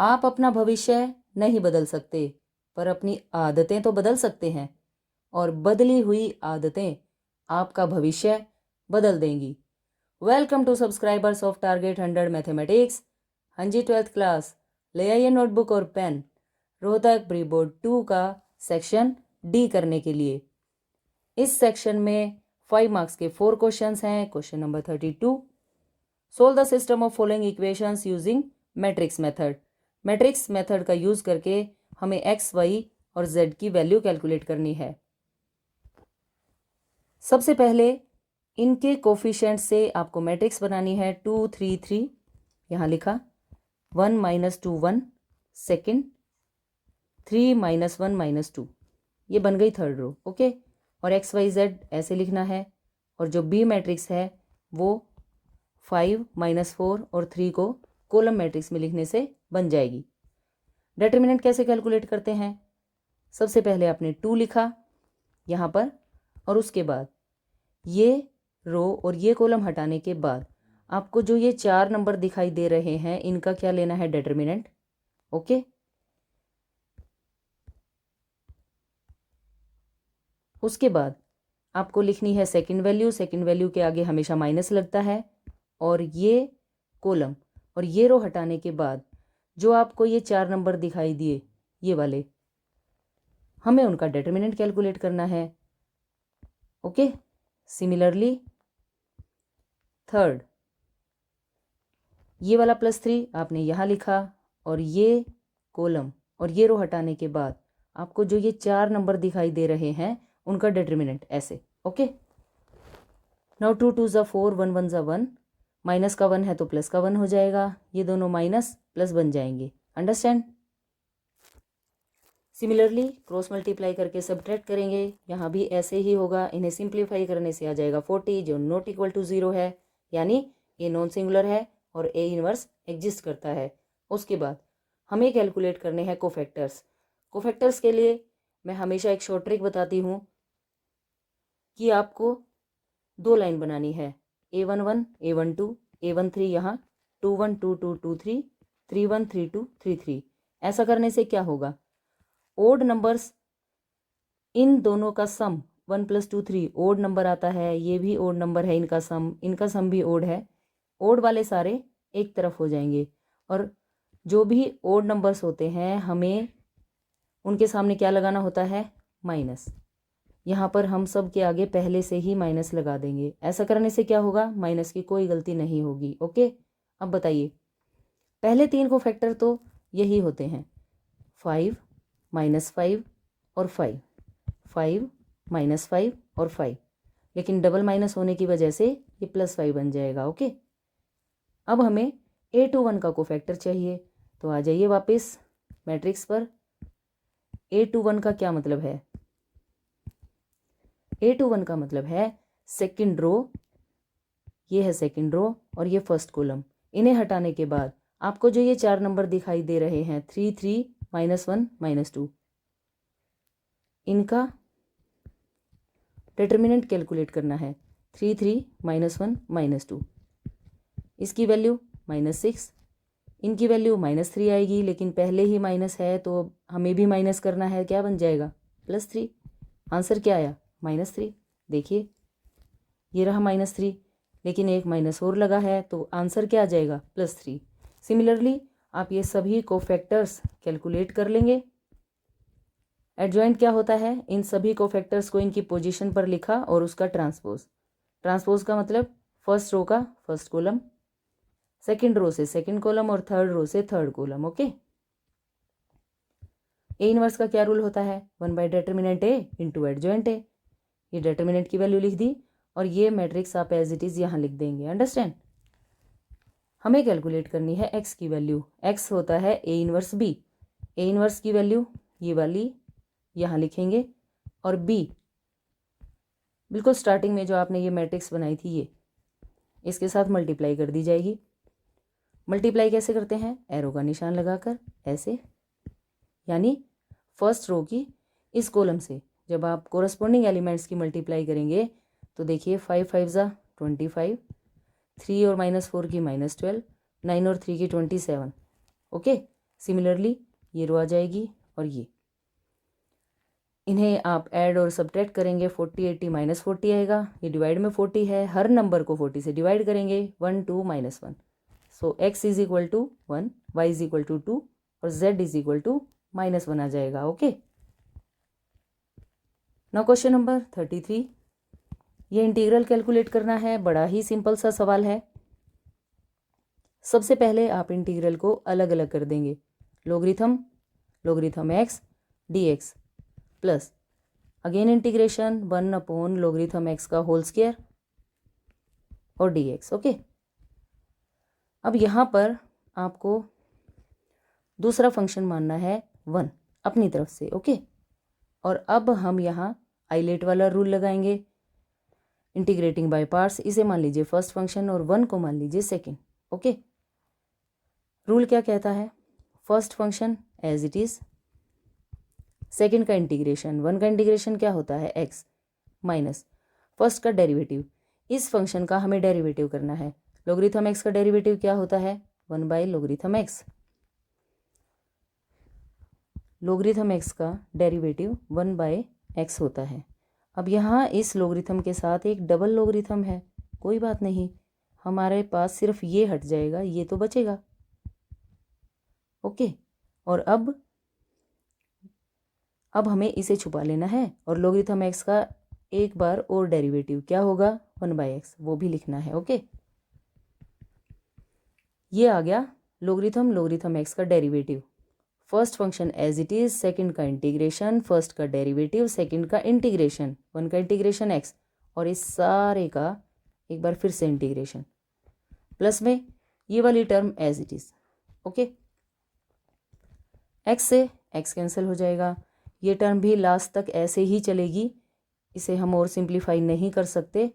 आप अपना भविष्य नहीं बदल सकते, पर अपनी आदतें तो बदल सकते हैं, और बदली हुई आदतें आपका भविष्य बदल देंगी। Welcome to subscribers of target 100 mathematics. हाँ जी, 12th क्लास, ले आइए नोटबुक और पेन रोहतक प्री बोर्ड 2 का सेक्शन डी करने के लिए। इस सेक्शन में 5 मार्क्स के 4 क्वेश्चंस हैं। Question number 32, solve the system of following equations using matrix method. Matrix method का यूज करके हमें एक्स, वाई और जेड की वैल्यू कैलकुलेट करनी है। सबसे पहले इनके कोफिशिएंट से आपको मैट्रिक्स बनानी है। 2 3 3 यहाँ लिखा, 1 - 2 1, सेकेंड 3 - 1 - 2, ये बन गई थर्ड रो। ओके, और एक्स वाई जेड ऐसे लिखना है। और जो बी मैट्रिक्स है वो 5 - 4 और 3 को कॉलम मैट्रिक्स में लिखने से बन जाएगी। डिटरमिनेंट कैसे कैलकुलेट करते हैं? सबसे पहले आपने 2 लिखा यहाँ पर, और उसके बाद ये रो और ये कॉलम हटाने के बाद आपको जो ये 4 नंबर दिखाई दे रहे हैं इनका क्या लेना है? डिटरमिनेंट। ओके, उसके बाद आपको लिखनी है सेकंड वैल्यू। सेकंड वैल्यू के आगे हमेशा माइनस लगता है। और ये कॉलम और ये रो हटाने के बाद जो आपको ये 4 नंबर दिखाई दिए, ये वाले, हमें उनका डिटरमिनेंट कैलकुलेट करना है। ओके, सिमिलरली थर्ड, ये वाला +3 आपने यहाँ लिखा, और ये कॉलम और ये रो हटाने के बाद आपको जो ये 4 नंबर दिखाई दे रहे हैं उनका डिटरमिनेंट ऐसे। ओके, नाउ 2 2 ज़ा 4, 1 1 ज़ा 1, माइनस का 1 है तो प्लस का 1 हो जाएगा। ये दोनों माइनस प्लस बन जाएंगे। अंडरस्टैंड? सिमिलरली क्रॉस मल्टीप्लाई करके सब्ट्रैक्ट करेंगे, यहाँ भी ऐसे ही होगा। इन्हें सिंप्लीफाई करने से आ जाएगा 40, जो नॉट इक्वल टू 0 है, यानी ये नॉन सिंगुलर है और ए इनवर्स एग्जिस्ट करता है। उसके बाद हमें कैलकुलेट करने हैं कोफैक्टर्स। कोफैक्टर्स के लिए मैं हमेशा एक शॉर्ट ट्रिक बताती हूँ कि आपको 2 लाइन बनानी है, A11 A12 A13, यहाँ 21 2 2 2 3 3 1 3 2 3 3। ऐसा करने से क्या होगा? ओड नंबर्स, इन दोनों का सम 1 + 2 3 ओड नंबर आता है। ये भी ओड नंबर है, इनका सम भी ओड है। ओड वाले सारे एक तरफ हो जाएंगे, और जो भी ओड नंबर्स होते हैं हमें उनके सामने क्या लगाना होता है? माइनस। यहाँ पर हम सब के आगे पहले से ही माइनस लगा देंगे। ऐसा करने से क्या होगा? माइनस की कोई गलती नहीं होगी। ओके, अब बताइए, पहले 3 को फैक्टर तो यही होते हैं, 5 -5 और 5, 5 -5 और 5, लेकिन डबल माइनस होने की वजह से ये +5 बन जाएगा। ओके, अब हमें A21 का कोफैक्टर चाहिए, तो आ जाइए वापस मैट्रिक्स पर। A21 का क्या मतलब है? A21 का मतलब है सेकंड रो, ये है सेकंड रो और ये फर्स्ट कॉलम। इन्हें हटाने के बाद आपको जो ये 4 नंबर दिखाई दे रहे हैं 3 3 -1 -2, इनका डिटरमिनेंट कैलकुलेट करना है। 3 3 -1 -2, इसकी वैल्यू -6, इनकी वैल्यू -3 आएगी, लेकिन पहले ही माइनस है तो हमें भी माइनस करना है। क्या बन जाएगा? +3। आंसर क्या आया? -3। देखिए, ये रहा -3, लेकिन एक माइनस और लगा है तो आंसर क्या आ जाएगा? +3। सिमिलरली आप ये सभी कोफैक्टर्स कैलकुलेट कर लेंगे। एडजॉइंट क्या होता है? इन सभी कोफैक्टर्स को इनकी पोजीशन पर लिखा और उसका ट्रांसपोज। ट्रांसपोज का मतलब फर्स्ट रो का फर्स्ट कॉलम, सेकंड रो से सेकंड कॉलम और थर्ड रो से third column. Okay, A inverse का क्या रूल होता है? 1/डिटरमिनेंट ए इंटू एडजॉइंट ए। ये डिटरमिनेंट की वैल्यू लिख दी और ये मैट्रिक्स आप एज इट इज़ यहाँ लिख देंगे। अंडरस्टैंड? हमें कैलकुलेट करनी है एक्स की वैल्यू। एक्स होता है A inverse B. A inverse की वैल्यू ये वाली यहाँ लिखेंगे, और बी बिल्कुल स्टार्टिंग में जो आपने ये मैट्रिक्स बनाई थी ये इसके साथ मल्टीप्लाई कर दी जाएगी। मल्टीप्लाई कैसे करते हैं? एरो का निशान लगाकर ऐसे, यानी फर्स्ट रो की इस कॉलम से जब आप कोरस्पॉन्डिंग एलिमेंट्स की मल्टीप्लाई करेंगे तो देखिए 5 5 ज़ा 25, 3 और -4 की -12, 9 और 3 की 27। ओके, सिमिलरली ये रो आ जाएगी और ये, इन्हें आप ऐड और सब्ट्रैक्ट करेंगे, 40 80 माइनस 40 आएगा, ये डिवाइड में 40 है, हर नंबर को 40 से डिवाइड करेंगे, 1 2 minus 1, so x is equal to 1, y is equal to 2 और z इज इक्वल टू -1 आ जाएगा। ओके, नाउ क्वेश्चन नंबर 33, ये इंटीग्रल कैलकुलेट करना है, बड़ा ही सिंपल सा सवाल है। सबसे पहले आप इंटीग्रल को अलग अलग कर देंगे, logarithm x dx plus again integration 1 upon logarithm x का होल स्क्वायर और dx। ओके, अब यहाँ पर आपको दूसरा फंक्शन मानना है 1 अपनी तरफ से। ओके, और अब हम यहाँ आइलेट वाला रूल लगाएंगे, इंटीग्रेटिंग बाय पार्ट्स, इसे मान लीजिए फर्स्ट फंक्शन और 1 को मान लीजिए सेकंड। ओके, रूल क्या कहता है, first function as it is, second का इंटीग्रेशन, 1 का इंटीग्रेशन क्या होता है x माइनस फर्स्ट का डेरिवेटिव, इस फंक्शन का हमें डेरिवेटिव करना है, लोगरिथम x का डेरिवेटिव क्या होता है 1 by logarithm x, logarithm x का डेरिवेटिव 1 बाय x होता है। अब यहाँ इस लोगरिथम के साथ एक डबल लोगरिथम है, कोई बात नहीं, हमारे पास सिर्फ ये हट जाएगा, ये तो बचेगा। ओके, और अब हमें इसे छुपा लेना है और लोगरिथम x का एक बार और डेरिवेटिव क्या होगा 1 बाय x, वो भी लिखना है। ओके, ये आ गया लोगरिथम x का derivative, first function as it is, second का इंटीग्रेशन, फर्स्ट का डेरिवेटिव, सेकंड का इंटीग्रेशन, 1 का इंटीग्रेशन x और इस सारे का एक बार फिर से इंटीग्रेशन, प्लस में ये वाली term as it is. Okay, x से x कैंसिल हो जाएगा, ये टर्म भी लास्ट तक ऐसे ही चलेगी, इसे हम और सिंप्लीफाई नहीं कर सकते,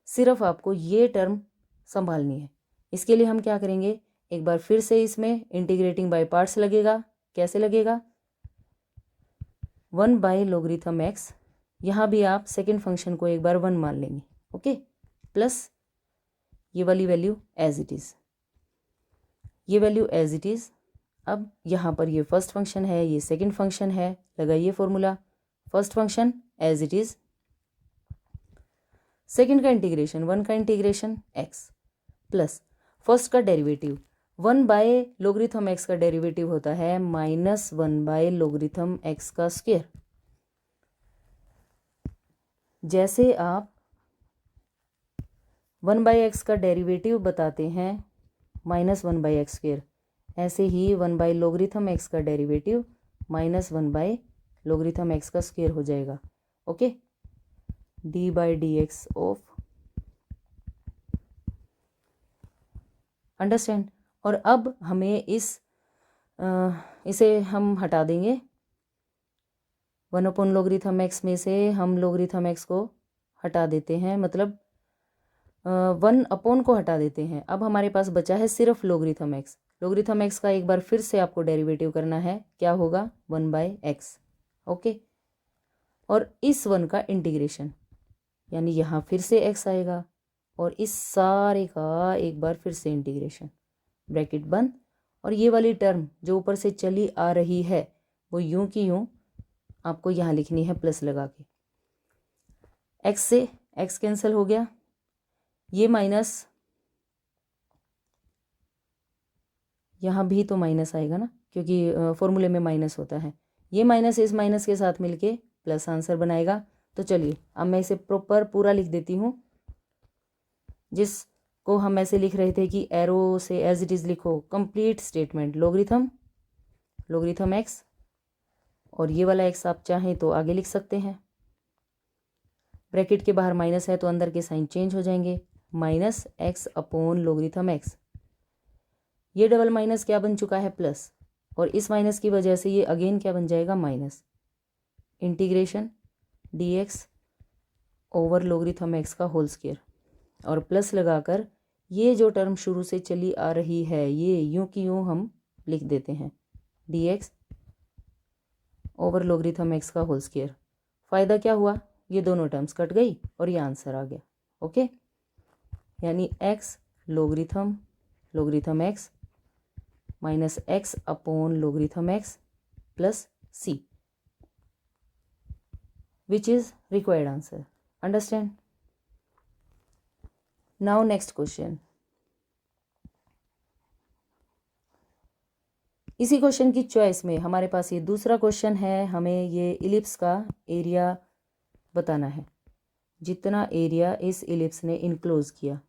सिर्फ आपको ये टर्म संभालनी है। इसके लिए हम क्या करेंगे, एक बार फिर से इसमें इंटीग्रेटिंग बाय पार्ट्स लगेगा। कैसे लगेगा, 1 बाय लोगरिथम x, यहाँ भी आप सेकंड फंक्शन को एक बार 1 मान लेंगे। ओके, प्लस ये वाली वैल्यू एज इट इज़, ये वैल्यू एज इट इज़। अब यहाँ पर ये फर्स्ट फंक्शन है, ये सेकंड फंक्शन है, लगाइए formula, first function as it is, second का इंटीग्रेशन 1 का इंटीग्रेशन x प्लस फर्स्ट का डेरिवेटिव 1 बाय लोगरिथम x का डेरिवेटिव होता है -1 बाय लोगरिथम x का स्क्वायर। जैसे आप 1 बाय x का डेरिवेटिव बताते हैं -1 बाय एक्स स्क्वायर, ऐसे ही 1 बाय लोगरिथम x का डेरिवेटिव -1 बाय लोगरिथम x का स्क्वायर हो जाएगा। Okay, d by D X of, understand. और अब हमें इसे हम हटा देंगे, 1 अपॉन लोगरिथम x में से हम लोगरिथम x को हटा देते हैं, मतलब 1 अपॉन को हटा देते हैं। अब हमारे पास बचा है सिर्फ लोगरिथम x, लोगरिथम x का एक बार फिर से आपको डेरिवेटिव करना है, क्या होगा 1 बाय x। ओके, और इस 1 का इंटीग्रेशन, यानी यहाँ फिर से x आएगा और इस सारे का एक बार फिर से इंटीग्रेशन, ब्रैकेट बंद, और ये वाली टर्म जो ऊपर से चली आ रही है वो यूं की यूं आपको यहाँ लिखनी है प्लस लगा के, x से x कैंसिल हो गया, ये माइनस, यहाँ भी तो माइनस आएगा ना, क्योंकि फॉर्मूले में माइनस होता है, ये माइनस इस माइनस के साथ मिलके प्लस आंसर बनाएगा। तो चलिए अब मैं इसे प्रॉपर पूरा लिख देती हूँ, जिसको हम ऐसे लिख रहे थे कि एरो से एज इट इज़ लिखो, कंप्लीट स्टेटमेंट, लोगरिथम x, और ये वाला x आप चाहें तो आगे लिख सकते हैं, ब्रैकेट के बाहर माइनस है तो अंदर के साइन चेंज हो जाएंगे, -x अपॉन लोगरिथम x, ये डबल माइनस क्या बन चुका है प्लस, और इस माइनस की वजह से ये अगेन क्या बन जाएगा minus, integration dx over logarithm x का होल स्क्वायर, और प्लस लगाकर ये जो टर्म शुरू से चली आ रही है ये यूं की यूं हम लिख देते हैं, dx ओवर लोगरिथम x का होल स्क्वायर। फ़ायदा क्या हुआ, ये दोनों टर्म्स कट गई और ये आंसर आ गया। ओके, यानी x logarithm x minus X upon logarithm X plus C, which is required answer. Understand? Now next question. इसी क्वेश्चन की चॉइस में हमारे पास ये दूसरा क्वेश्चन है, हमें ये इलिप्स का एरिया बताना है, जितना एरिया इस इलिप्स ने इनक्लोज किया।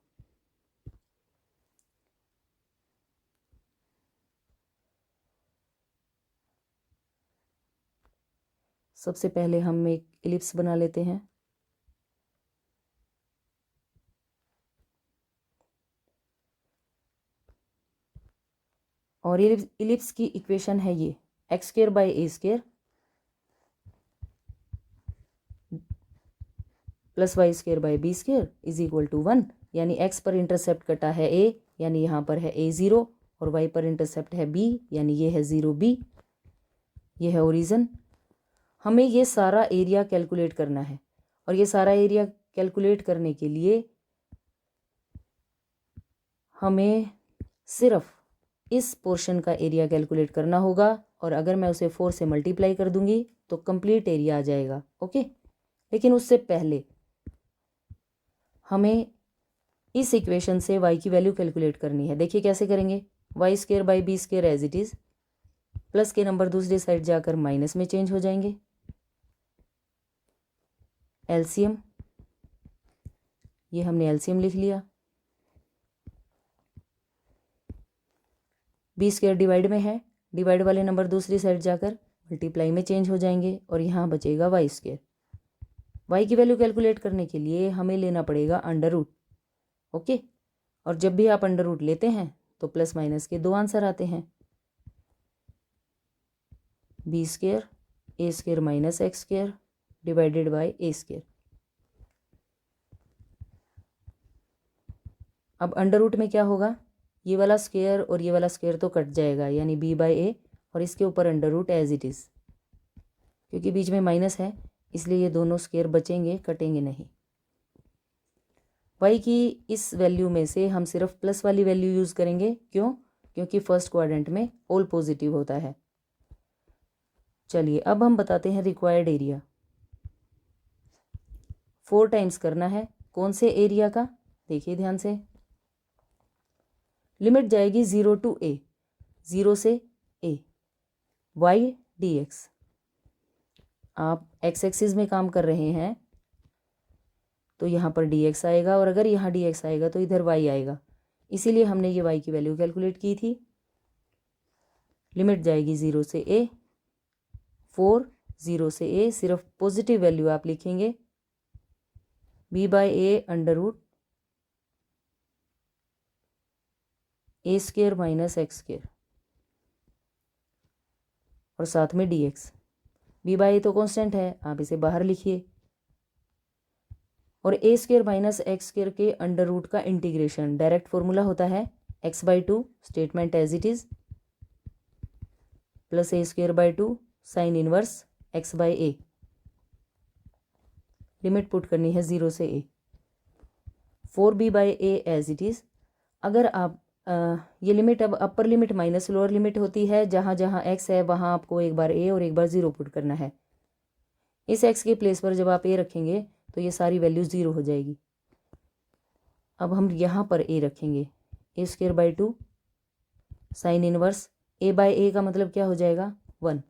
सबसे पहले हम एक इलिप्स बना लेते हैं। और इलिप्स की इक्वेशन है ये X square by A square plus Y square by B square is equal to 1, यानी एक्स पर इंटरसेप्ट कटा है ए, यानी यहाँ पर है ए 0, और वाई पर इंटरसेप्ट है बी, यानी ये है 0 बी, ये है ओरिजिन। हमें ये सारा एरिया कैलकुलेट करना है, और ये सारा एरिया कैलकुलेट करने के लिए हमें सिर्फ इस पोर्शन का एरिया कैलकुलेट करना होगा, और अगर मैं उसे 4 से मल्टीप्लाई कर दूंगी तो कंप्लीट एरिया आ जाएगा। ओके, लेकिन उससे पहले हमें इस इक्वेशन से y की वैल्यू कैलकुलेट करनी है। देखिए कैसे करेंगे, Y square by B square as it is, plus के नंबर दूसरी साइड जाकर माइनस में चेंज हो जाएंगे। एलसीएम, ये हमने एलसीएम लिख लिया। बी स्क्वायर डिवाइड में है, डिवाइड वाले नंबर दूसरी साइड जाकर मल्टीप्लाई में चेंज हो जाएंगे, और यहाँ बचेगा वाई स्क्वायर। वाई की वैल्यू कैलकुलेट करने के लिए हमें लेना पड़ेगा अंडर रूट। ओके, और जब भी आप अंडर रूट लेते हैं तो प्लस माइनस के 2 आंसर आते हैं, B square A square minus x square divided by A square. अब अंडर रूट में क्या होगा, ये वाला स्क्वायर और ये वाला स्क्वायर तो कट जाएगा, यानी बी बाई ए, और इसके ऊपर under root as it is. क्योंकि बीच में माइनस है इसलिए ये दोनों स्क्वायर बचेंगे, कटेंगे नहीं। वाई की इस वैल्यू में से हम सिर्फ प्लस वाली वैल्यू यूज़ करेंगे। क्यों? क्योंकि फर्स्ट क्वाड्रेंट में ऑल पॉजिटिव होता है। चलिए अब हम बताते हैं रिक्वायर्ड एरिया। 4 टाइम्स करना है, कौन से एरिया का, देखिए ध्यान से। लिमिट जाएगी 0 टू ए, 0 से ए, वाई डी एक्स। आप एक्स एक्सिस में काम कर रहे हैं तो यहाँ पर डी एक्स आएगा, और अगर यहाँ डी एक्स आएगा तो इधर वाई आएगा, इसीलिए हमने ये वाई की वैल्यू कैलकुलेट की थी। लिमिट जाएगी 0 से ए, 4 0 से ए, सिर्फ पॉजिटिव वैल्यू आप लिखेंगे, b by a under root a square minus x square, और साथ में d x. B by a तो कॉन्स्टेंट है, आप इसे बाहर लिखिए, और a square minus x square के अंडर रूट का इंटीग्रेशन डायरेक्ट फॉर्मूला होता है x/2 statement as it is plus a square by 2 sine inverse x by a. Limit put करनी है 0 से a, 4b by a as it is. अगर आप ये लिमिट अब अपर लिमिट माइनस लोअर लिमिट होती है, जहाँ जहाँ x है वहाँ आपको एक बार a और एक बार 0 पुट करना है। इस x के प्लेस पर जब आप a रखेंगे तो ये सारी वैल्यू 0 हो जाएगी। अब हम यहाँ पर a रखेंगे, a square by 2 sine inverse a by a का मतलब क्या हो जाएगा 1,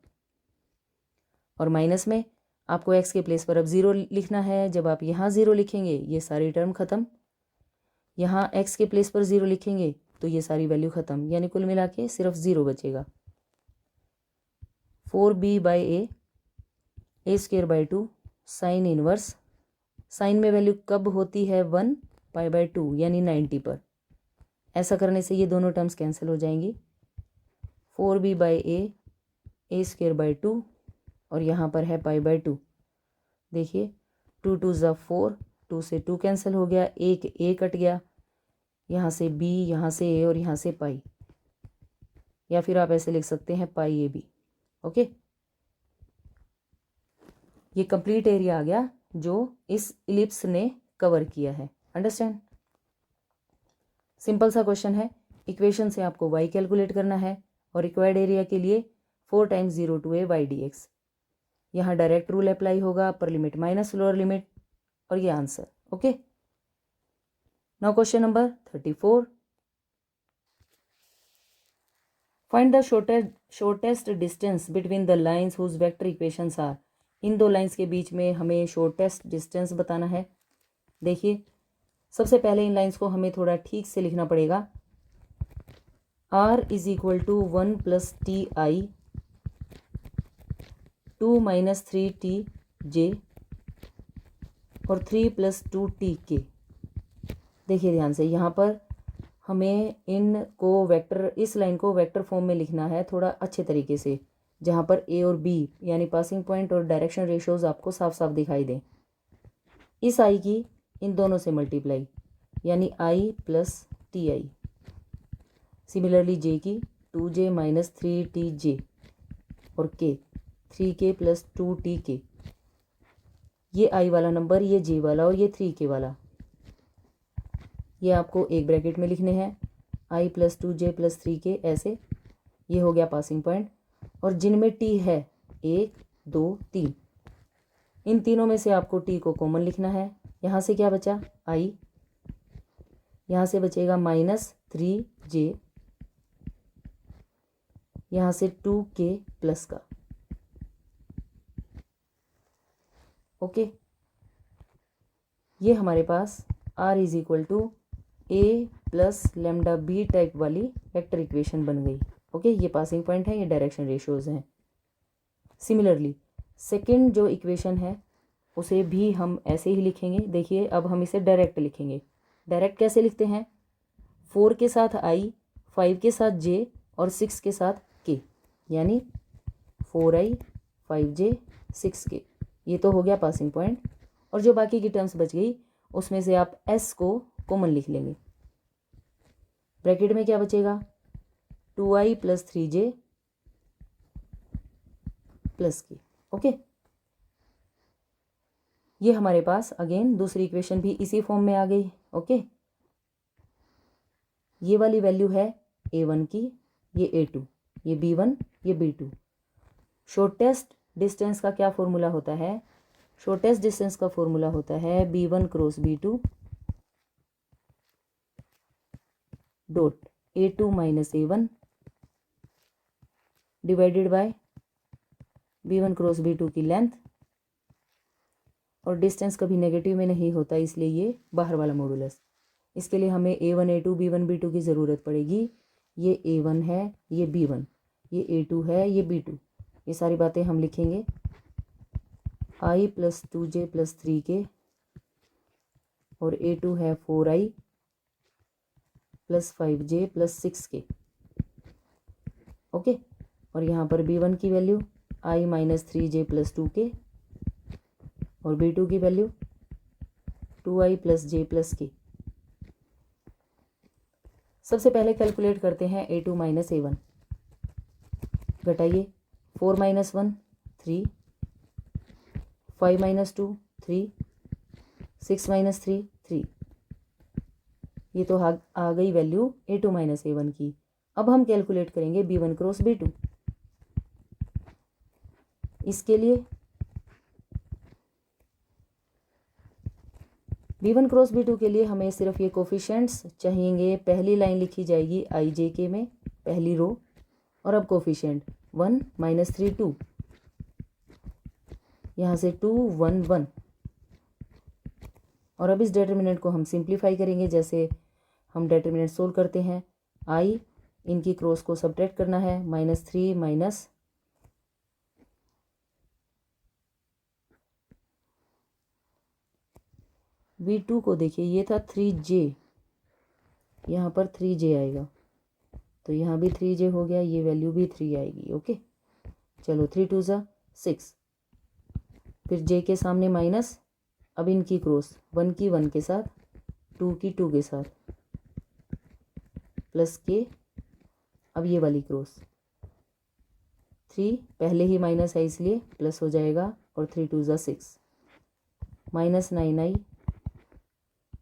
और माइनस में आपको x के प्लेस पर अब 0 लिखना है। जब आप यहाँ 0 लिखेंगे ये सारी टर्म ख़त्म, यहाँ x के प्लेस पर 0 लिखेंगे तो ये सारी वैल्यू ख़त्म, यानी कुल मिला के सिर्फ 0 बचेगा। 4b by A square by 2 sine inverse, sine में वैल्यू कब होती है 1 पाई बाई 2 यानी 90 पर। ऐसा करने से ये दोनों टर्म्स कैंसिल हो जाएंगी। 4b by A square by 2, और यहाँ पर है पाई बाई 2। देखिए 2 2 ज़ा 4, 2 से 2 कैंसिल हो गया, एक ए कट गया, यहाँ से b, यहाँ से a और यहाँ से पाई, या फिर आप ऐसे लिख सकते हैं पाई ए बी। ओके, ये कंप्लीट एरिया आ गया जो इस इलिप्स ने कवर किया है। अंडरस्टैंड? सिंपल सा क्वेश्चन है, इक्वेशन से आपको y कैलकुलेट करना है, और रिक्वायर्ड एरिया के लिए 4 times 0 to a y dx। यहाँ डायरेक्ट रूल अप्लाई होगा, upper limit minus lower limit, और ये answer. Okay, now question number 34। Find the shortest distance between the lines whose vector equations are. इन दो lines के बीच में हमें शॉर्टेस्ट डिस्टेंस बताना है। देखिए, सबसे पहले इन लाइन्स को हमें थोड़ा ठीक से लिखना पड़ेगा। r is equal to 1 plus t i 2 minus 3 t j और 3 प्लस 2 टी के। देखिए ध्यान से, यहाँ पर हमें इन को वेक्टर, इस लाइन को वेक्टर फॉर्म में लिखना है थोड़ा अच्छे तरीके से, जहाँ पर ए और बी यानी पासिंग पॉइंट और डायरेक्शन रेशियोज आपको साफ साफ दिखाई दें। इस आई की इन दोनों से मल्टीप्लाई, यानी आई प्लस टी आई। सिमिलरली जे की 2j माइनस 3tj और के 3k प्लस 2tk। ये आई वाला नंबर, ये जे वाला और ये 3k वाला, ये आपको एक ब्रैकेट में लिखने हैं। आई प्लस 2j प्लस 3k ऐसे, ये हो गया पासिंग पॉइंट। और जिनमें टी है 1 2 3, इन तीनों में से आपको टी को कॉमन लिखना है। यहाँ से क्या बचा, आई, यहाँ से बचेगा माइनस 3j, यहाँ से 2k प्लस का। ओके, ये हमारे पास r is equal to a plus lambda b type वाली वेक्टर इक्वेशन बन गई। ओके, ये पासिंग पॉइंट है, ये डायरेक्शन रेशियोज हैं। सिमिलरली सेकेंड जो इक्वेशन है उसे भी हम ऐसे ही लिखेंगे। देखिए, अब हम इसे डायरेक्ट लिखेंगे। डायरेक्ट कैसे लिखते हैं, 4 के साथ i, 5 के साथ j और 6 के साथ k, यानी 4i 5j 6k। ये तो हो गया पासिंग पॉइंट। और जो बाकी की टर्म्स बच गई उसमें से आप s को कॉमन लिख लेंगे। ब्रैकेट में क्या बचेगा, 2i plus 3j plus k। Okay, ये हमारे पास अगेन दूसरी इक्वेशन भी इसी फॉर्म में आ गई। ओके, ये वाली वैल्यू है a1 की, ये a2, ये b1, ये b2। शॉर्टेस्ट डिस्टेंस का क्या फॉर्मूला होता है, शॉर्टेस्ट डिस्टेंस का फॉर्मूला होता है b1 cross b2 dot a2 minus a1 divided by b1 cross b2 की लेंथ। और डिस्टेंस कभी नेगेटिव में नहीं होता, इसलिए ये बाहर वाला मॉडुलस। इसके लिए हमें a1 a2 b1 b2 की ज़रूरत पड़ेगी। ये a1 है, ये b1, ये a2 है, ये b2। ये सारी बातें हम लिखेंगे। i plus 2j plus 3k और a2 है 4i plus 5j plus 6k। Okay, और यहाँ पर b1 की value i minus 3j plus 2k और b2 की value 2i plus j plus k। सबसे पहले कैलकुलेट करते हैं a2 minus a1। घटाइए, 4 minus 1 3, 5 minus 2 3, 6 minus 3 3। ये तो आ गई वैल्यू a2 माइनस a1 की। अब हम कैलकुलेट करेंगे b1 क्रॉस b2। इसके लिए b1 क्रॉस b2 के लिए हमें सिर्फ ये कोफिशिएंट्स चाहिएंगे। पहली लाइन लिखी जाएगी i j k में, पहली रो। और अब कोफिशिएंट 1 माइनस 3 2, यहाँ से 2 1 1। और अब इस डिटर्मिनेंट को हम सिंप्लीफाई करेंगे, जैसे हम डिटर्मिनेंट सोल्व करते हैं। i, इनकी क्रॉस को सब्ट्रैक्ट करना है, माइनस 3 माइनस v2 को देखिए, ये था 3j, यहाँ पर 3j आएगा, तो यहाँ भी 3j हो गया, ये वैल्यू भी 3 आएगी। ओके, चलो 3 2 ज़ा 6, फिर j के सामने माइनस। अब इनकी क्रॉस 1 की 1 के साथ, 2 की 2 के साथ, प्लस k। अब ये वाली क्रॉस 3, पहले ही माइनस है इसलिए प्लस हो जाएगा, और 3 2 ज़ा 6 माइनस 9i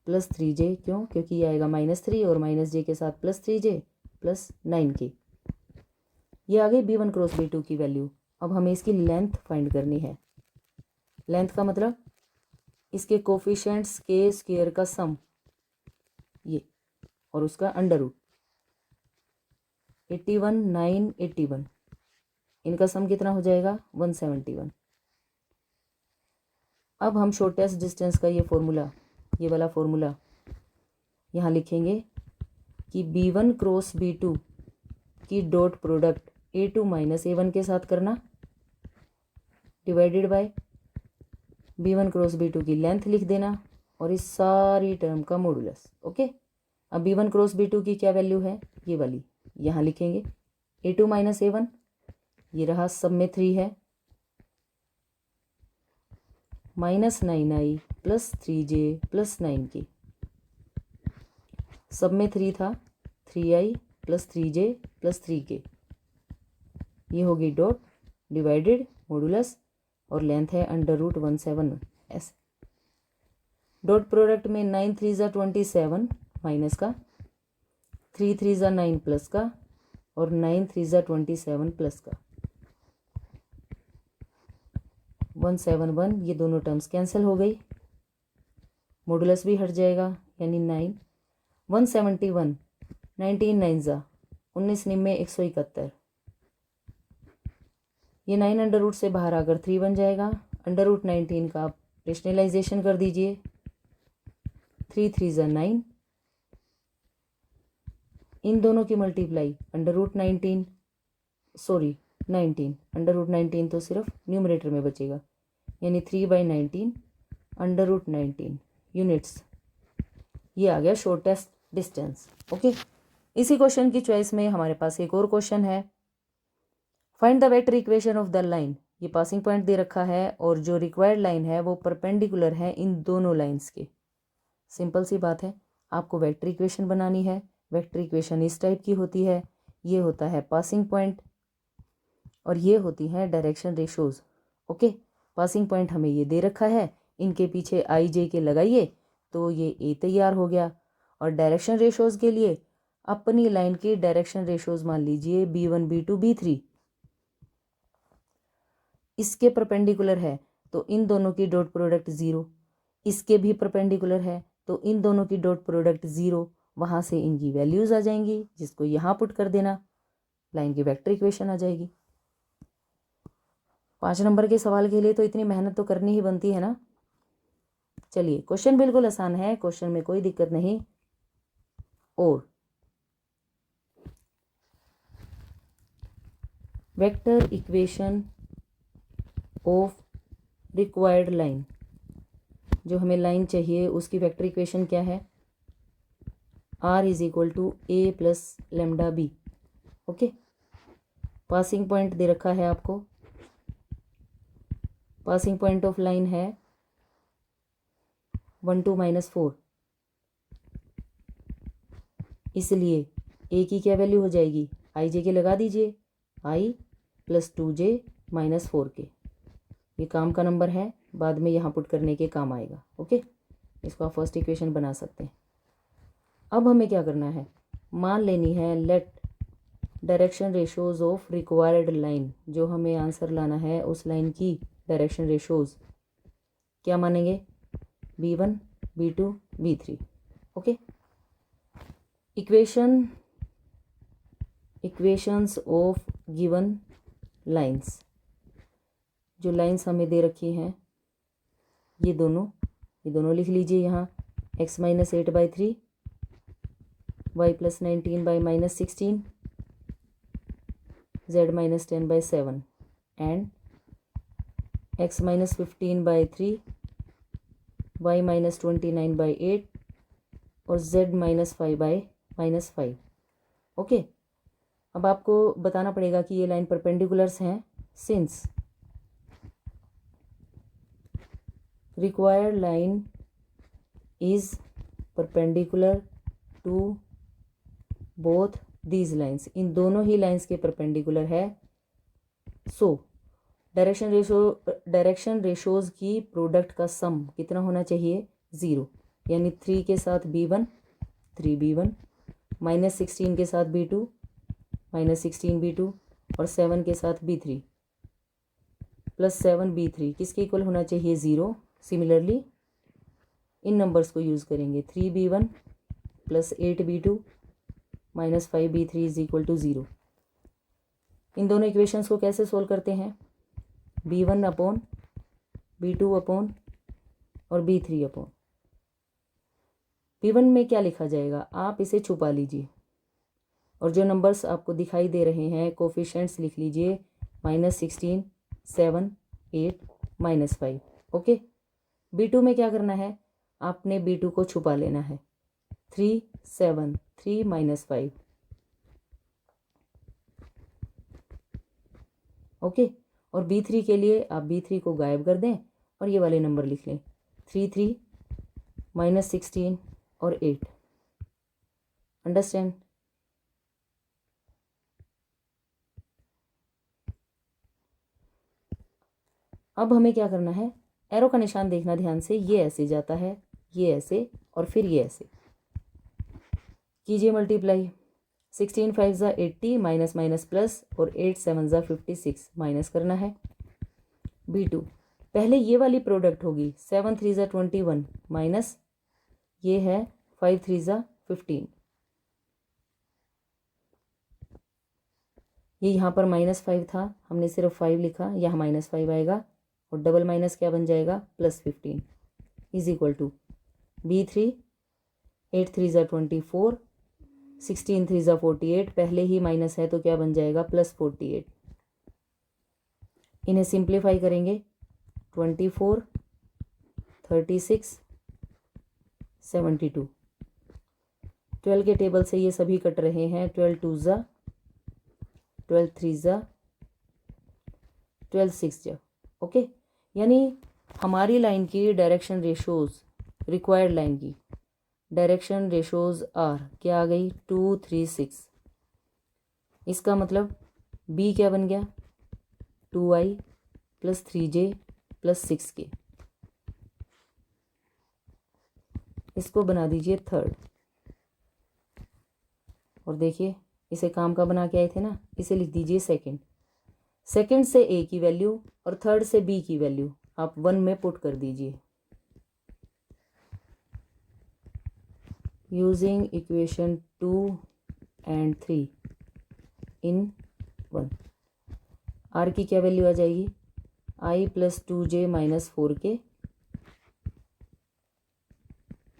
प्लस 3j। क्यों, क्योंकि ये आएगा -3 और -j के साथ +3j प्लस 9k। ये आ गई B1 क्रॉस B2 की वैल्यू। अब हमें इसकी लेंथ फाइंड करनी है। लेंथ का मतलब इसके कोफिशिएंट्स के स्क्वायर का सम ये और उसका अंडर रूट 81 9 81 इनका सम कितना हो जाएगा 171। अब हम शॉर्टेस्ट डिस्टेंस का ये फॉर्मूला ये वाला फॉर्मूला यहाँ लिखेंगे कि B1 क्रॉस B2 की dot product A2 minus A1 के साथ करना divided by B1 cross B2 की लेंथ लिख देना और इस सारी टर्म का मॉडुलस। ओके, अब B1 क्रॉस B2 की क्या वैल्यू है ये वाली यहाँ लिखेंगे A2 माइनस A1 ये रहा सब में 3 है minus 9i plus 3j plus 9k सब में 3 था 3i plus 3j plus 3k ये होगी डॉट डिवाइडेड मॉडुलस और लेंथ है अंडर रूट 171 ऐसे। डॉट प्रोडक्ट में 9 3 ज़ा 27 माइनस का 3 3 ज़ा 9 प्लस का और 9 3 ज़ा 27 प्लस का 171 ये दोनों टर्म्स कैंसिल हो गई मॉडुलस भी हट जाएगा यानी 9 171 19 9 ज़ा 19 निम्मे 171 ये 9 अंडर रूट से बाहर आकर 3 बन जाएगा। अंडर रूट 19 का आप रेशनलाइजेशन कर दीजिए 3 3 ज़ा 9 इन दोनों की multiply under root 19 under root 19 तो सिर्फ न्यूमरेटर में बचेगा यानी 3/19 अंडर रूट 19 यूनिट्स ये आ गया शॉर्टेस्ट डिस्टेंस। ओके, इसी क्वेश्चन की चॉइस में हमारे पास एक और क्वेश्चन है find the vector equation of the line. ये पासिंग पॉइंट दे रखा है और जो रिक्वायर्ड लाइन है वो परपेंडिकुलर है इन दोनों लाइंस के। सिंपल सी बात है, आपको वेक्टर इक्वेशन बनानी है। वेक्टर इक्वेशन इस टाइप की होती है, ये होता है पासिंग पॉइंट और ये होती हैं direction ratios. Okay, passing point हमें ये दे रखा है, इनके पीछे आई जे के लगाइए तो ये ए तैयार हो गया। और डायरेक्शन रेशोज के लिए अपनी लाइन की डायरेक्शन रेशोज मान लीजिए B1 B2 B3 इसके परपेंडिकुलर है तो इन दोनों की डॉट प्रोडक्ट 0, इसके भी परपेंडिकुलर है तो इन दोनों की डॉट प्रोडक्ट 0। वहाँ से इनकी वैल्यूज आ जाएंगी जिसको यहाँ पुट कर देना, लाइन की वेक्टर इक्वेशन आ जाएगी। 5 नंबर के सवाल के लिए तो इतनी मेहनत तो करनी ही बनती है ना। चलिए, क्वेश्चन बिल्कुल आसान है, क्वेश्चन में कोई दिक्कत नहीं। और vector equation of required line, जो हमें लाइन चाहिए उसकी वेक्टर इक्वेशन क्या है, R is equal to A plus lambda b. Okay, passing point दे रखा है आपको, पासिंग पॉइंट ऑफ लाइन है 1 2 -4, इसलिए A की क्या वैल्यू हो जाएगी, आई जे के लगा दीजिए, I plus 2j minus 4k। ये काम का नंबर है, बाद में यहाँ पुट करने के काम आएगा। ओके, इसको आप फर्स्ट इक्वेशन बना सकते हैं। अब हमें क्या करना है, मान लेनी है let direction ratios of required line, जो हमें आंसर लाना है उस लाइन की डायरेक्शन रेशोज क्या मानेंगे, B1 B2 B3। Okay, equations of given lines, जो लाइंस हमें दे रखी हैं ये दोनों लिख लीजिए यहाँ, x minus 8/3 y plus 19/-16 z minus 10/7 and x minus 15/3 y minus 29/8 और z माइनस 5/-5। ओके, अब आपको बताना पड़ेगा कि ये लाइन परपेंडिकुलर्स हैं since required line is perpendicular to both these lines, इन दोनों ही लाइंस के परपेंडिकुलर है। सो डायरेक्शन रेशोज की प्रोडक्ट का सम कितना होना चाहिए, 0, यानी 3 के साथ B1 3 B1 -16 के साथ B2 -16 B2 और 7 के साथ B3 प्लस 7 B3 किसके इक्वल होना चाहिए 0। सिमिलरली इन नंबर्स को यूज़ करेंगे 3B1 plus 8B2 minus 5B3 is equal to 0। इन दोनों इक्वेशंस को कैसे सोल्व करते हैं, B1 अपॉन B2 अपॉन और B3 अपॉन। B1 में क्या लिखा जाएगा, आप इसे छुपा लीजिए और जो नंबर्स आपको दिखाई दे रहे हैं कोफिशिएंट्स लिख लीजिए -16, 7, 8, -5। ओके। B2 में क्या करना है, आपने B2 को छुपा लेना है 3, 7, 3 -5। ओके। और B3 के लिए आप B3 को गायब कर दें और ये वाले नंबर लिख लें 3, 3, -16 और 8। अंडरस्टैंड। अब हमें क्या करना है, एरो का निशान देखना ध्यान से, ये ऐसे जाता है, ये ऐसे और फिर ये ऐसे। कीजिए मल्टीप्लाई, 16 5 ज़ा 80 माइनस माइनस प्लस और 8 7 ज़ा 56 माइनस करना है। B2 पहले ये वाली प्रोडक्ट होगी 7 3 ज़ा 21 माइनस ये है 5 3 ज़ा 15। ये यहाँ पर -5 था, हमने सिर्फ 5 लिखा, यहाँ -5 आएगा और डबल माइनस क्या बन जाएगा +15 इज इक्वल टू B3 8 3 ज़ा 24 16 3 ज़ा 48, पहले ही माइनस है तो क्या बन जाएगा +48। इन्हें सिंप्लीफाई करेंगे 24 36 72। 12 के टेबल से ये सभी कट रहे हैं, 12 2 ज़ा 12 3 ज़ा 12 6 ज़ा। ओके। यानी हमारी लाइन की डायरेक्शन रेशोज़, रिक्वायर्ड लाइन की डायरेक्शन रेशोज़ आर क्या आ गई 2 3 6। इसका मतलब बी क्या बन गया 2i + 3j + 6k। इसको बना दीजिए थर्ड और देखिए इसे काम का बना के आए थे ना, इसे लिख दीजिए सेकंड। सेकंड से a की वैल्यू और थर्ड से b की वैल्यू आप 1 में पुट कर दीजिए using equation 2 and 3 in 1। r की क्या वैल्यू आ जाएगी i + 2j - 4k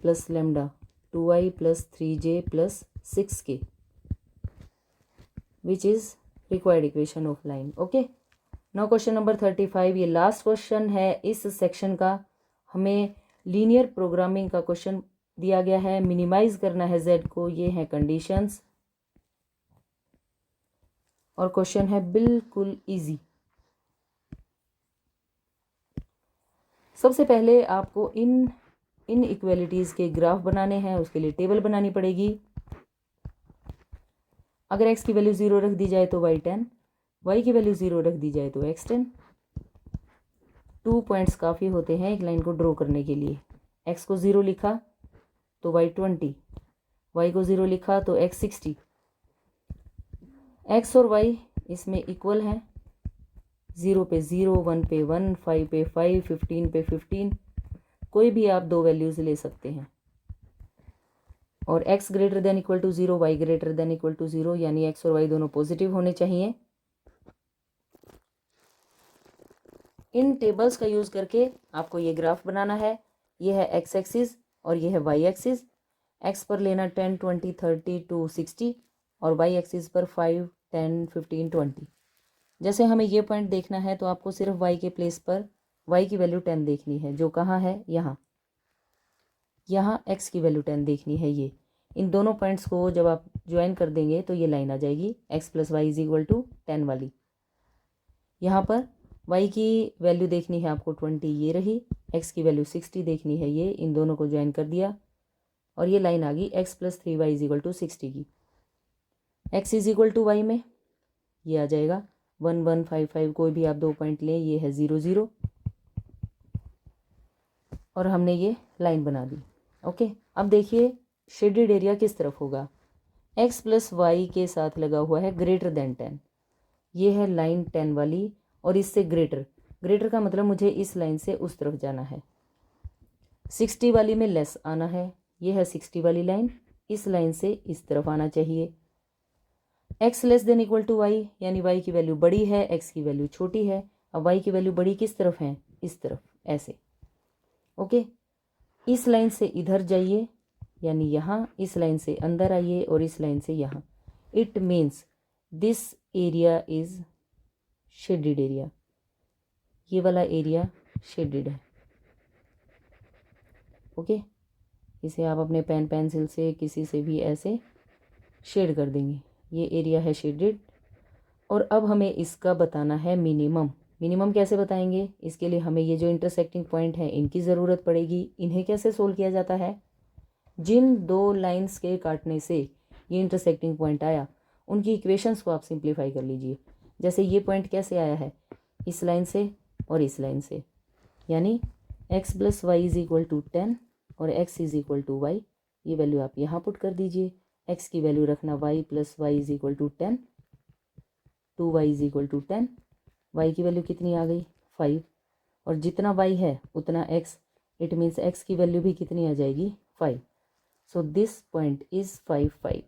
plus lambda 2i + 3j + 6k which is required equation of line. Okay. Now question number 35, ये लास्ट क्वेश्चन है इस सेक्शन का। हमें लीनियर प्रोग्रामिंग का क्वेश्चन दिया गया है, मिनिमाइज करना है z को, ये हैं कंडीशंस और क्वेश्चन है बिल्कुल इजी। सबसे पहले आपको इन इक्वेलिटीज़ के ग्राफ बनाने हैं, उसके लिए टेबल बनानी पड़ेगी। अगर x की वैल्यू 0 रख दी जाए तो y10, y की वैल्यू 0 रख दी जाए तो x10। 2 पॉइंट्स काफ़ी होते हैं एक लाइन को ड्रॉ करने के लिए। x को 0 लिखा तो y20, y को 0 लिखा तो x60। x और y इसमें इक्वल हैं, 0 पे 0, 1 पे 1, 5 पे 5, 15 पे 15, कोई भी आप दो वैल्यूज़ ले सकते हैं। और x > 0, y > 0, यानी x और y दोनों पॉजिटिव होने चाहिए। इन टेबल्स का यूज़ करके आपको ये ग्राफ बनाना है। ये है x एक्सिस और ये है y एक्सिस। x पर लेना 10 20 30 to 60 और y एक्सिस पर 5 10 15 20। जैसे हमें ये पॉइंट देखना है तो आपको सिर्फ y के प्लेस पर y की वैल्यू 10 देखनी है, जो कहाँ है यहाँ x की वैल्यू 10 देखनी है। ये इन दोनों पॉइंट्स को जब आप ज्वाइन कर देंगे तो ये लाइन आ जाएगी x + y = 10 वाली। यहाँ पर y की वैल्यू देखनी है आपको 20, ये रही, x की वैल्यू 60 देखनी है, ये इन दोनों को ज्वाइन कर दिया और ये लाइन आ गई x + 3y = 60 की। x = y में ये आ जाएगा 1 1 5 5, कोई भी आप दो पॉइंट लें, ये है 0 0 और हमने ये लाइन बना दी। ओके। अब देखिए शेडेड एरिया किस तरफ होगा, x + y के साथ लगा हुआ है > 10। ये है लाइन 10 वाली और इससे ग्रेटर, ग्रेटर का मतलब मुझे इस लाइन से उस तरफ जाना है। 60 वाली में लेस आना है, ये है 60 वाली लाइन, इस लाइन से इस तरफ आना चाहिए। x less than equal to y, यानी y की वैल्यू बड़ी है, x की वैल्यू छोटी है। अब y की वैल्यू बड़ी किस तरफ है, इस तरफ, ऐसे। ओके, इस लाइन से इधर जाइए, यानी यहाँ, इस लाइन से अंदर आइए और इस लाइन से यहाँ। It means this area is shaded area, ये वाला एरिया शेडेड है। ओके, इसे आप अपने पेन पेंसिल से किसी से भी ऐसे शेड कर देंगे, ये एरिया है शेडेड। और अब हमें इसका बताना है मिनिमम। मिनिमम कैसे बताएंगे, इसके लिए हमें ये जो इंटरसेक्टिंग पॉइंट है इनकी ज़रूरत पड़ेगी। इन्हें कैसे सोल्व किया जाता है, जिन दो लाइंस के काटने से ये इंटरसेक्टिंग पॉइंट आया उनकी इक्वेशंस को आप सिंप्लीफाई कर लीजिए। जैसे ये पॉइंट कैसे आया है, इस लाइन से और इस लाइन से, यानी x plus y is equal to 10 और x is equal to y. ये वैल्यू आप यहाँ पुट कर दीजिए, x की वैल्यू रखना y plus y is equal to 10, 2y is equal to 10। y की वैल्यू कितनी आ गई, 5, और जितना y है उतना x, इट मीन्स x की वैल्यू भी कितनी आ जाएगी, 5। So this point is 5, 5।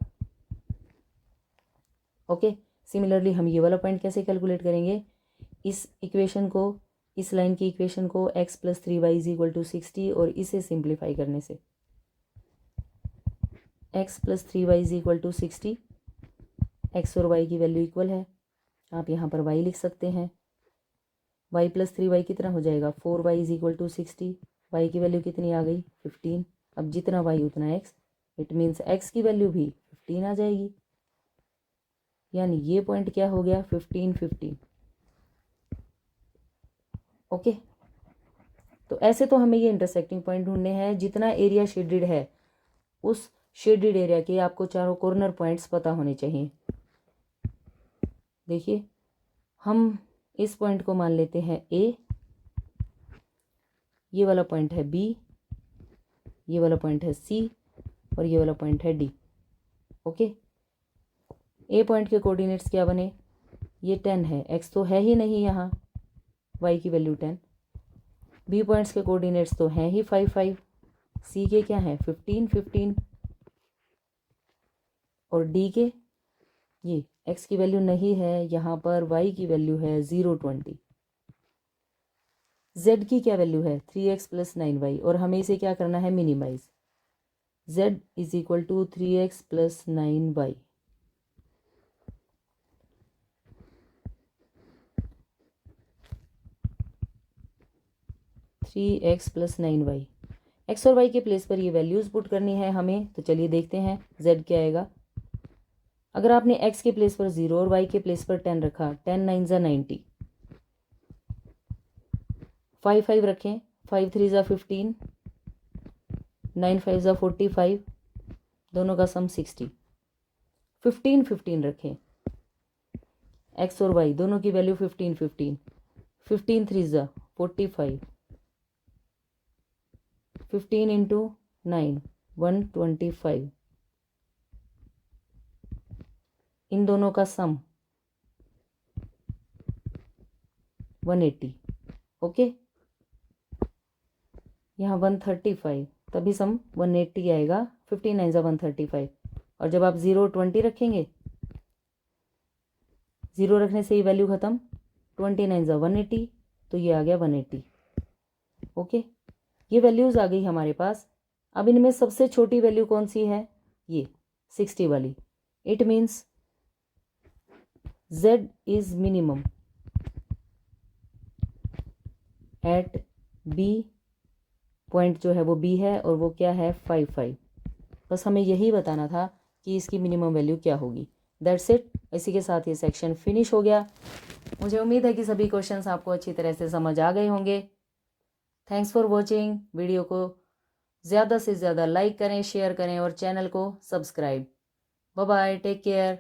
Okay, similarly हम ये वाला पॉइंट कैसे कैलकुलेट करेंगे, इस इक्वेशन को, इस लाइन की इक्वेशन को x plus 3y is equal to 60 और इसे सिंप्लीफाई करने से x plus 3y is equal to 60, x और y की वैल्यू इक्वल है, आप यहाँ पर y लिख सकते हैं। y प्लस 3y कितना हो जाएगा, 4y is equal to 60, y की वैल्यू कितनी आ गई, 15। अब जितना y उतना x, इट मीन्स x की वैल्यू भी 15 आ जाएगी, यानी ये पॉइंट क्या हो गया, 15, 15। ओके, तो ऐसे तो हमें ये इंटरसेक्टिंग पॉइंट ढूंढने हैं। जितना एरिया शेडेड है उस शेडेड एरिया के आपको चारों कॉर्नर पॉइंट्स पता होने चाहिए। देखिए, हम इस पॉइंट को मान लेते हैं A, ये वाला पॉइंट है B, ये वाला पॉइंट है C और ये वाला पॉइंट है D। ओके, A पॉइंट के कोऑर्डिनेट्स क्या बने, ये 10 है, x तो है ही नहीं यहाँ, y की वैल्यू 10। B पॉइंट्स के कोऑर्डिनेट्स तो हैं ही 5, 5। C के क्या हैं, 15, 15। और D के, ये x की वैल्यू नहीं है यहाँ पर, y की वैल्यू है 0, 20। z की क्या वैल्यू है, 3x प्लस 9y, और हमें इसे क्या करना है, minimise. z is equal to 3x plus 9y। x plus 9y, x और y के प्लेस पर ये वैल्यूज पुट करनी है हमें। तो चलिए देखते हैं z क्या आएगा। अगर आपने x के प्लेस पर 0 और y के प्लेस पर 10 रखा, 10 9 ज़ा 90, 5 5 रखें, 5 3 ज़ा 15, 9 5 ज़ा 45, दोनों का सम 60। 15 15 रखें, x और y दोनों की वैल्यू 15 15, 15 3 ज़ा 45, 15 इंटू 9 125, इन दोनों का सम 180। ओके, यहाँ 135, तभी सम 180 आएगा, 15 9 ज़ा 135। और जब आप 0 20 रखेंगे, 0 रखने से ही वैल्यू ख़त्म, 20 9 ज़ा 180, तो ये आ गया 180। ओके, ये वैल्यूज़ आ गई हमारे पास। अब इनमें सबसे छोटी वैल्यू कौन सी है, ये 60 वाली। It means z is minimum at b, point जो है वो b है और वो क्या है, 5 5। बस हमें यही बताना था कि इसकी मिनिमम वैल्यू क्या होगी। That's it. इसी के साथ ये सेक्शन फिनिश हो गया। मुझे उम्मीद है कि सभी क्वेश्चंस आपको अच्छी तरह से समझ आ गए होंगे। Thanks for watching. वीडियो को ज़्यादा से ज़्यादा लाइक करें, शेयर करें और चैनल को subscribe. Bye bye, take care.